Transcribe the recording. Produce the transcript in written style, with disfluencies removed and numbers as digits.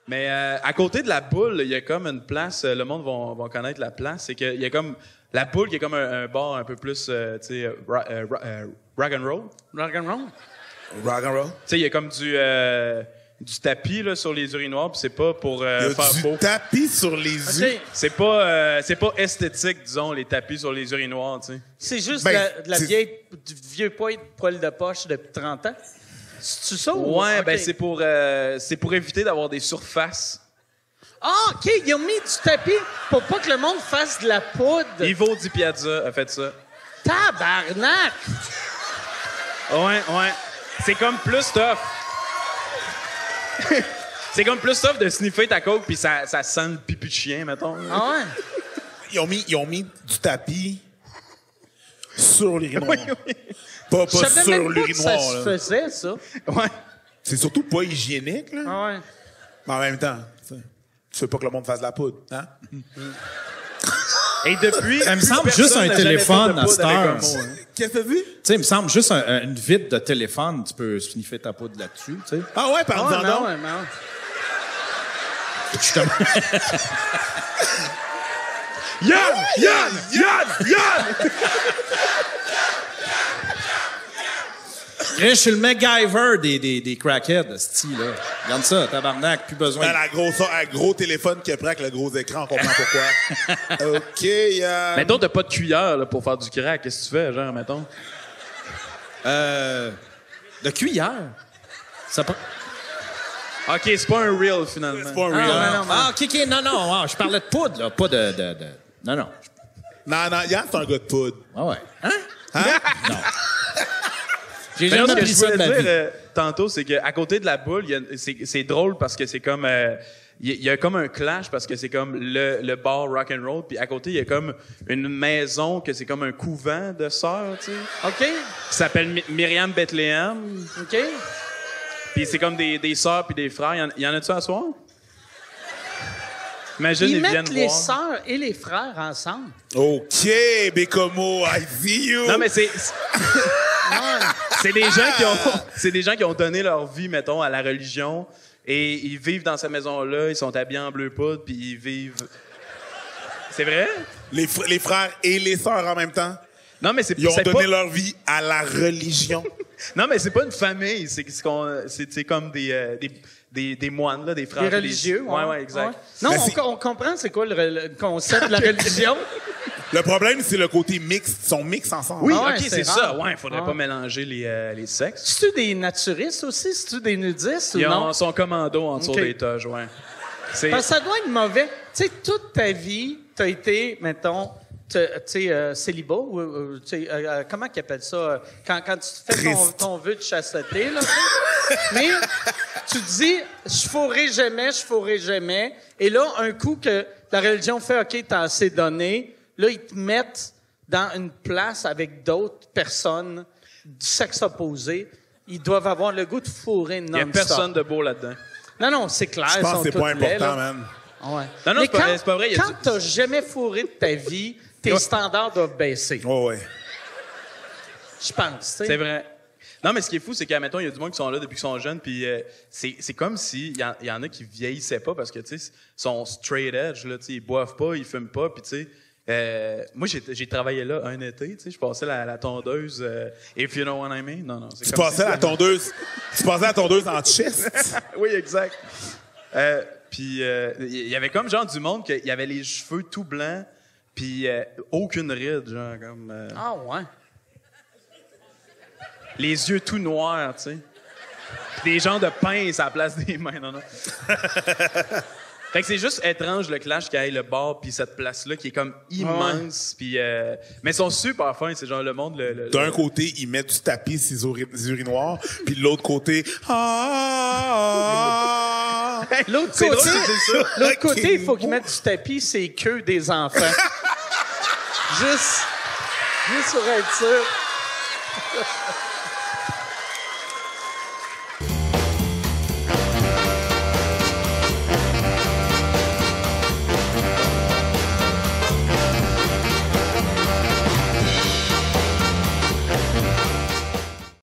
Mais à côté de la boule, il y a comme une place, le monde va connaître la place, c'est qu'il y a comme la boule qui est comme un bar un peu plus, tu sais, rock and roll. Rock and roll? Rock and roll. Tu sais, il y a comme du tapis là, sur les urinoirs, puis c'est pas pour Il y a faire du beau. tapis sur les yeux. OK. C'est pas esthétique, disons, les tapis sur les urinoirs, tu sais. C'est juste Ben, de la c'est- du vieux poil de poche depuis 30 ans? C'est-tu ça? ou- Ouais, OK. ben c'est pour éviter d'avoir des surfaces. Ah, OK, ils ont mis du tapis pour pas que le monde fasse de la poudre. Ivo Di Piazza a fait ça. Tabarnak! Ouais. C'est comme plus tough. C'est comme plus tough de sniffer ta coke puis ça sent le pipi de chien, mettons. Ah ouais? Ils ont mis du tapis sur l'urinoir. Pas Je savais sur même pas que ça l'urinoir. se là. faisait, ça. Ouais. C'est surtout pas hygiénique, là. Ah ouais. Mais en même temps, tu veux pas que le monde fasse de la poudre, hein? Et depuis, Ça me semble personne juste un n'a jamais téléphone fait de à poudre cette avec un heure. mot, hein. Qu'est-ce que t'as vu? Tu sais, il me semble juste une vitre de téléphone, tu peux sniffer ta poudre là-dessus, tu sais. Ah ouais, Ah par ouais, exemple. mais ouais, mais ouais. Yann! Je suis le MacGyver des crackheads, style là. Regarde ça, tabarnak, plus besoin. Un gros téléphone qui est prêt avec le gros écran, on comprend pourquoi. OK, Yann. Mettons, t'as pas de cuillère là, pour faire du crack. Qu'est-ce que tu fais, genre, mettons? De cuillère. Ça peut... OK, c'est pas un real, finalement. C'est pas un Ah, real. mais non, mais- Ah, OK, non, ah, je parlais de poudre, là, pas de... Non. Non, Yann, c'est un gars de poudre. Ah ouais. Hein? Non. J'ai Mais non, jamais ce que pris je ça de voulais ma dire vie. tantôt, c'est qu'à côté de la boule, c'est drôle parce que c'est comme... Il y a comme un clash parce que c'est comme le bar rock and roll, puis à côté, il y a comme une maison que c'est comme un couvent de sœurs, tu sais, OK? qui s'appelle Myriam Bethléem. OK? Puis c'est comme des sœurs puis des frères. Y en a-tu à soir? Imagine, Ils ils viennent mettent les voir. sœurs et les frères ensemble. OK, Bécomo, I see you. Non, mais c'est des gens qui ont donné leur vie, mettons, à la religion, et ils vivent dans cette maison-là, ils sont habillés en bleu poudre, puis ils vivent... C'est vrai? Les frères et les sœurs en même temps. Non, mais c'est Ils ont c'est donné pas... leur vie à la religion. Non, mais c'est pas une famille, c'est comme des moines, là, des frères. Les religieux. Ouais, exact. Ouais. Non, Mais c'est- on comprend c'est quoi le concept de la religion. Le problème, c'est le côté mixte. Ils sont mixtes ensemble. Oui, Ah ouais, OK, c'est c'est rare. ça. Ouais, faudrait Ah. pas mélanger les sexes. C'est-tu des naturistes aussi? C'est-tu des nudistes ou Ils non? ont son commando en dessous OK. des toges, ouais. C'est... Parce que ça doit être mauvais. Tu sais, toute ta vie, t'as été, mettons, célibat, ou tu sais, comment qu'ils appellent ça? Quand tu fais ton vœu de chasteté, là. Tu sais. Mais tu te dis, je fourrai jamais. Et là, un coup que la religion fait, OK, t'as assez donné, là, ils te mettent dans une place avec d'autres personnes du sexe opposé. Ils doivent avoir le goût de fourrer non-stop. Il y a personne de beau là-dedans. Non, c'est clair. Je ils pense sont que c'est tous pas laids, important, là. man. Ouais. Non, Mais c'est pas vrai, il y a quand t'as jamais fourré de ta vie, tes standards doivent baisser. Oh, ouais. Je pense, tu sais. C'est vrai. Non, mais ce qui est fou, c'est qu'à mettons, il y a du monde qui sont là depuis qu'ils sont jeunes, puis c'est comme si il y en a qui vieillissaient pas parce que tu sais, sont straight edge là, tu sais, ils boivent pas, ils fument pas, puis tu sais, moi j'ai travaillé là un été, tu sais, je passais la tondeuse, if you know what I mean. Non, c'est Tu comme passais la tondeuse. Tu passais la tondeuse en chest. Oui, exact. Puis il y avait comme genre du monde qu'il y avait les cheveux tout blancs, puis aucune ride, genre comme Ah ouais. les yeux tout noirs, tu sais. Puis des genres de pinces à la place des mains, non. Fait que c'est juste étrange le clash qu'il y ait le bar puis cette place-là qui est comme immense, puis mais ils sont super fins, c'est genre le monde D'un côté, ils mettent du tapis sur les urinoirs, puis de l'autre côté... Ah! L'autre C'est côté, drôle, c'est ça. l'autre côté, il faut qu'ils mettent du tapis, c'est queue des enfants. juste pour être sûr.